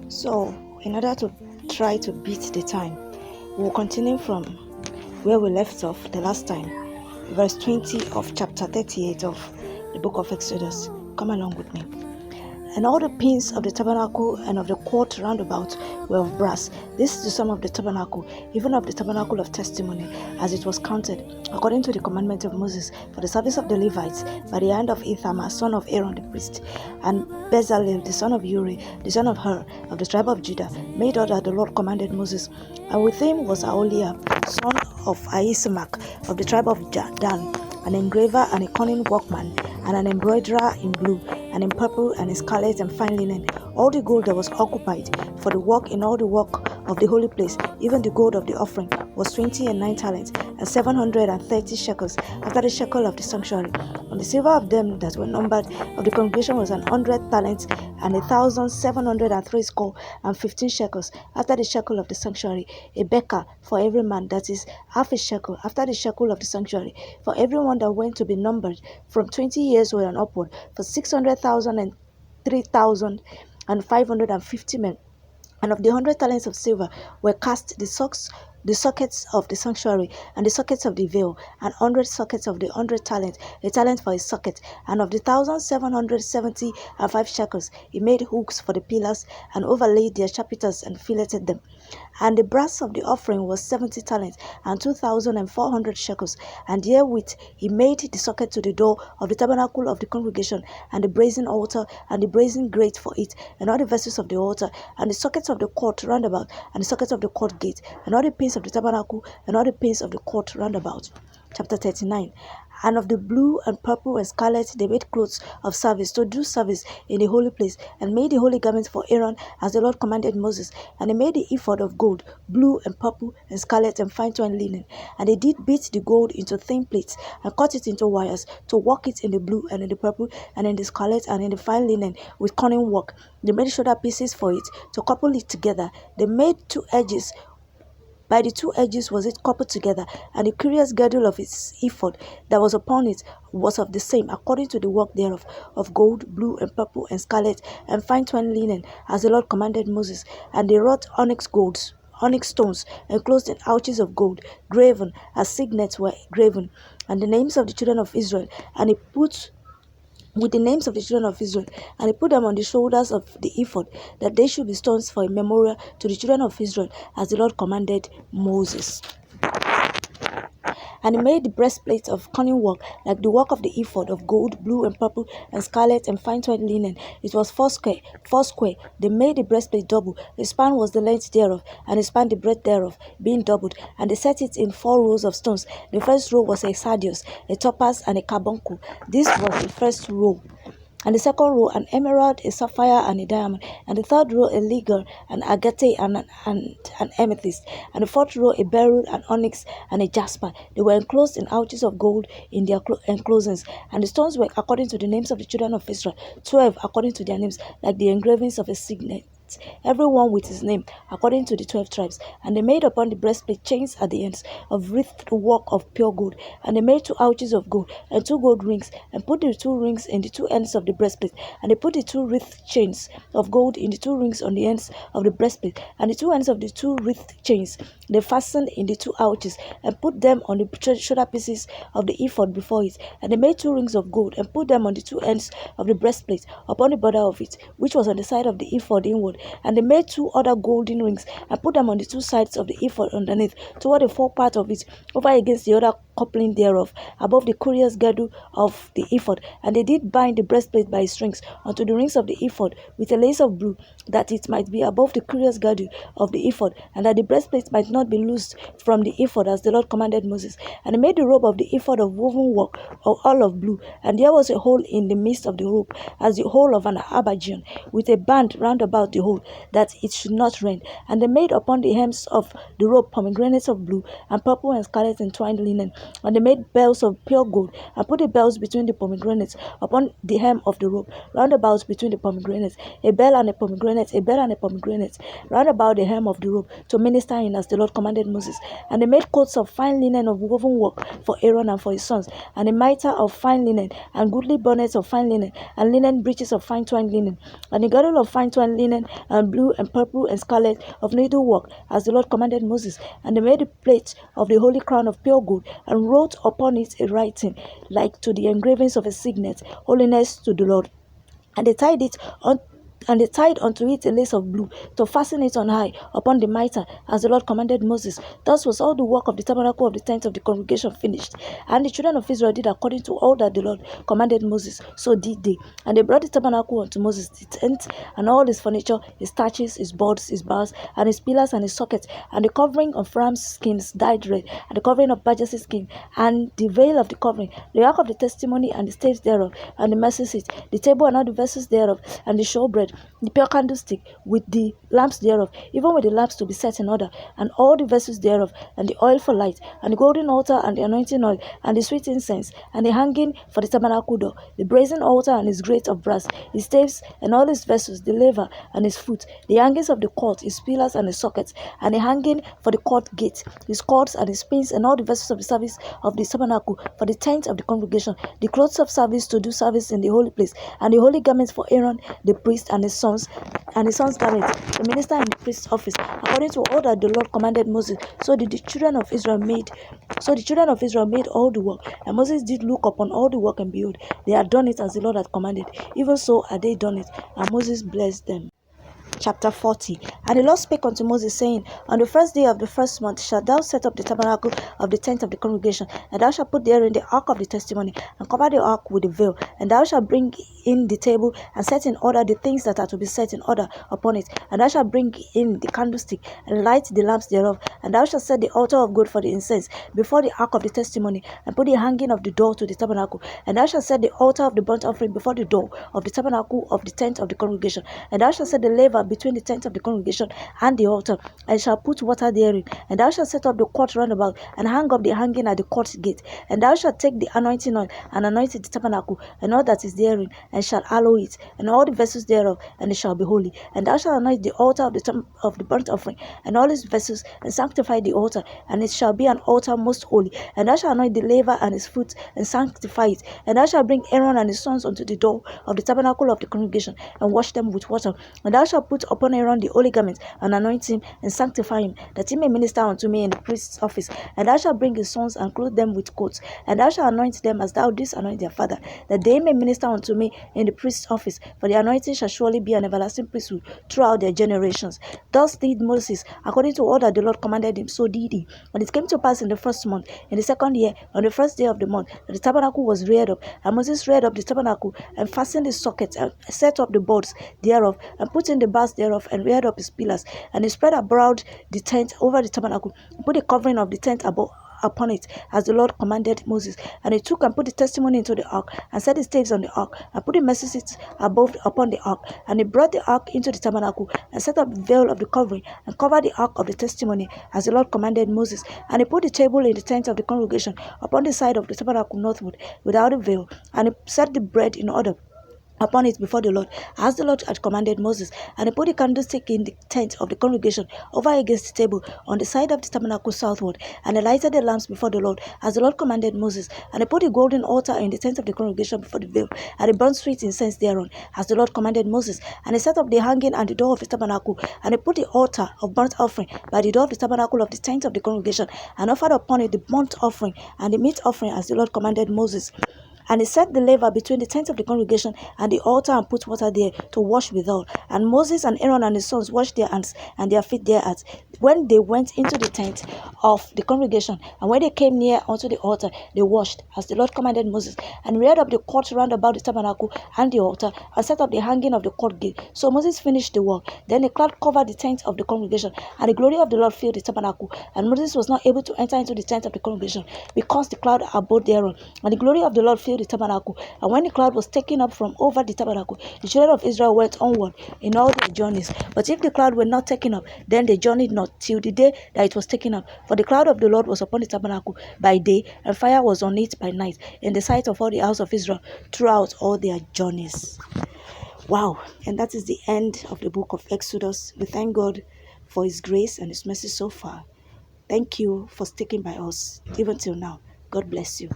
So, in order to try to beat the time, we'll continue from where we left off the last time, verse 20 of chapter 38 of the book of Exodus. Come along with me. And all the pins of the tabernacle and of the court round about were of brass. This is the sum of the tabernacle, even of the tabernacle of testimony, as it was counted, according to the commandment of Moses, for the service of the Levites, by the hand of Ithamar, son of Aaron the priest, and Bezalel, the son of Uri, the son of Hur, of the tribe of Judah, made all that the Lord commanded Moses. And with him was Aholiab, son of Ahisamach, of the tribe of Dan, an engraver and a cunning workman, and an embroiderer in blue, and in purple, and in scarlet, and fine linen. All the gold that was occupied for the work in all the work of the holy place, even the gold of the offering, was 29 talents, and 730 shekels, after the shekel of the sanctuary. And the silver of them that were numbered of the congregation was 100 talents, and 1,703 score, and 15 shekels, after the shekel of the sanctuary, a becker for every man, that is half a shekel, after the shekel of the sanctuary, for everyone that went to be numbered from 20 years old and upward, for 600,000 and 3,550 men. And of the 100 talents of silver were cast the sockets of the sanctuary, and the sockets of the veil, and 100 sockets of the 100 talents, a talent for a socket. And of the 1,775 shekels, he made hooks for the pillars, and overlaid their chapiters, and filleted them. And the brass of the offering was 70 talents, and 2,400 shekels. And therewith he made the socket to the door of the tabernacle of the congregation, and the brazen altar, and the brazen grate for it, and all the vessels of the altar, and the sockets of the court round about, and the sockets of the court gate, and all the pins of the tabernacle, and all the pins of the court round about. Chapter 39. And of the blue and purple and scarlet they made clothes of service, to do service in the holy place, and made the holy garments for Aaron, as the Lord commanded Moses. And they made the ephod of gold, blue and purple and scarlet, and fine twined linen. And they did beat the gold into thin plates, and cut it into wires, to work it in the blue, and in the purple, and in the scarlet, and in the fine linen, with cunning work. They made shoulder pieces for it, to couple it together. They made 2 edges. By the 2 edges was it coupled together, and the curious girdle of its ephod that was upon it was of the same, according to the work thereof, of gold, blue, and purple, and scarlet, and fine twined linen, as the Lord commanded Moses. And they wrought onyx stones, enclosed in ouches of gold, graven, as signets were graven, and the names of the children of Israel. And he put with the names of the children of Israel, and he put them on the shoulders of the ephod, that they should be stones for a memorial to the children of Israel, as the Lord commanded Moses. And he made the breastplate of cunning work, like the work of the ephod, of gold, blue, and purple, and scarlet, and fine twined linen. It was foursquare. They made the breastplate double. The span was the length thereof, and the span the breadth thereof, being doubled. And they set it in 4 rows of stones. The first row was a sardius, a topaz, and a carbuncle. This was the first row. And the second row, an emerald, a sapphire, and a diamond. And the third row, a ligure, an agate, and an amethyst. And the fourth row, a beryl, an onyx, and a jasper. They were enclosed in ouches of gold in their enclosings. And the stones were according to the names of the children of Israel, 12 according to their names, like the engravings of a signet, every one with his name, according to the 12 tribes. And they made upon the breastplate chains at the ends, of wreathed work of pure gold. And they made 2 ouches of gold, and 2 gold rings, and put the 2 rings in the 2 ends of the breastplate. And they put the 2 wreathed chains of gold in the 2 rings on the ends of the breastplate. And the 2 ends of the 2 wreathed chains they fastened in the 2 ouches, and put them on the shoulder pieces of the ephod before it. And they made 2 rings of gold, and put them on the 2 ends of the breastplate, upon the border of it, which was on the side of the ephod inward. And they made 2 other golden rings, and put them on the 2 sides of the ephod underneath, toward the forepart of it, over against the other coupling thereof, above the curious girdle of the ephod. And they did bind the breastplate by strings unto the rings of the ephod with a lace of blue, that it might be above the curious girdle of the ephod, and that the breastplate might not be loosed from the ephod, as the Lord commanded Moses. And they made the robe of the ephod of woven work, of all of blue, and there was a hole in the midst of the robe, as the hole of an habergeon, with a band round about the hole, that it should not rend. And they made upon the hems of the robe pomegranates of blue, and purple, and scarlet, and twined linen. And they made bells of pure gold, and put the bells between the pomegranates upon the hem of the robe, round about between the pomegranates, a bell and a pomegranate, a bell and a pomegranate, round about the hem of the robe, to minister in, as the Lord commanded Moses. And they made coats of fine linen of woven work for Aaron and for his sons, and a mitre of fine linen, and goodly bonnets of fine linen, and linen breeches of fine twined linen, and a girdle of fine twined linen, and blue and purple and scarlet of needlework, as the Lord commanded Moses. And they made a plate of the holy crown of pure gold, and wrote upon it a writing like to the engravings of a signet, holiness to the Lord. And they tied it on and they tied unto it a lace of blue, to fasten it on high upon the mitre, as the Lord commanded Moses. Thus was all the work of the tabernacle of the tent of the congregation finished. And the children of Israel did according to all that the Lord commanded Moses. So did they. And they brought the tabernacle unto Moses, the tent, and all his furniture, his thatches, his boards, his bars, and his pillars, and his sockets, and the covering of ram's skins dyed red, and the covering of badger's skin, and the veil of the covering, the ark of the testimony, and the staves thereof, and the mercy seat, the table and all the vessels thereof, and the showbread, the pure candlestick with the lamps thereof, even with the lamps to be set in order, and all the vessels thereof, and the oil for light, and the golden altar, and the anointing oil, and the sweet incense, and the hanging for the tabernacle door, the brazen altar and his grate of brass, his staves and all his vessels, the laver and his foot, the hangings of the court, his pillars and his sockets, and the hanging for the court gate, his cords and his pins, and all the vessels of the service of the tabernacle, for the tent of the congregation, the clothes of service to do service in the holy place, and the holy garments for Aaron the priest and his sons garments, the minister in the priest's office, according to all that the Lord commanded Moses. So the children of Israel made all the work. And Moses did look upon all the work, and behold, they had done it as the Lord had commanded. Even so had they done it, and Moses blessed them. Chapter 40. And the Lord spake unto Moses, saying, On the first day of the first month shalt thou set up the tabernacle of the tent of the congregation, and thou shalt put therein the ark of the testimony, and cover the ark with a veil. And thou shalt bring in the table, and set in order the things that are to be set in order upon it. And thou shalt bring in the candlestick, and light the lamps thereof. And thou shalt set the altar of gold for the incense before the ark of the testimony, and put the hanging of the door to the tabernacle. And thou shalt set the altar of the burnt offering before the door of the tabernacle of the tent of the congregation. And thou shalt set the laver between the tent of the congregation and the altar, and shall put water therein. And thou shalt set up the court round about, and hang up the hanging at the court gate. And thou shalt take the anointing oil, and anoint the tabernacle, and all that is therein, and shall hallow it, and all the vessels thereof, and it shall be holy. And thou shalt anoint the altar of the burnt offering, and all his vessels, and sanctify the altar, and it shall be an altar most holy. And thou shalt anoint the laver and his foot, and sanctify it. And thou shalt bring Aaron and his sons unto the door of the tabernacle of the congregation, and wash them with water. And thou shalt put upon Aaron the holy garment, and anoint him, and sanctify him, that he may minister unto me in the priest's office. And thou shalt bring his sons, and clothe them with coats. And thou shalt anoint them as thou didst anoint their father, that they may minister unto me in the priest's office. For the anointing shall surely be an everlasting priesthood throughout their generations. Thus did Moses, according to all that the Lord commanded him, so did he. And it came to pass in the first month, in the second year, on the first day of the month, that the tabernacle was reared up. And Moses reared up the tabernacle, and fastened the sockets, and set up the boards thereof, and put in the bars thereof, and reared up his pillars. And he spread abroad the tent over the tabernacle, and put the covering of the tent upon it, as the Lord commanded Moses. And he took and put the testimony into the ark, and set the staves on the ark, and put the mercy seat above upon the ark. And he brought the ark into the tabernacle, and set up the veil of the covering, and covered the ark of the testimony, as the Lord commanded Moses. And he put the table in the tent of the congregation upon the side of the tabernacle northward, without a veil. And he set the bread in order upon it before the Lord, as the Lord had commanded Moses. And he put the candlestick in the tent of the congregation over against the table on the side of the tabernacle southward. And he lighted the lamps before the Lord, as the Lord commanded Moses. And he put the golden altar in the tent of the congregation before the veil, and he burned sweet incense thereon, as the Lord commanded Moses. And he set up the hanging and the door of the tabernacle, and he put the altar of burnt offering by the door of the tabernacle of the tent of the congregation, and offered upon it the burnt offering and the meat offering, as the Lord commanded Moses. And he set the laver between the tent of the congregation and the altar, and put water there to wash withal. And Moses and Aaron and his sons washed their hands and their feet thereat, when they went into the tent of the congregation. And when they came near unto the altar, they washed, as the Lord commanded Moses, and reared up the court round about the tabernacle and the altar, and set up the hanging of the court gate. So Moses finished the work. Then a cloud covered the tent of the congregation, and the glory of the Lord filled the tabernacle. And Moses was not able to enter into the tent of the congregation, because the cloud abode thereon. And the glory of the Lord filled the tabernacle. And when the cloud was taken up from over the tabernacle, the children of Israel went onward in all their journeys. But if the cloud were not taken up, then they journeyed not till the day that it was taken up. For the cloud of the Lord was upon the tabernacle by day, and fire was on it by night, in the sight of all the house of Israel throughout all their journeys. Wow. And that is the end of the book of Exodus. We thank God for his grace and his mercy so far. Thank you for sticking by us even till now. God bless you.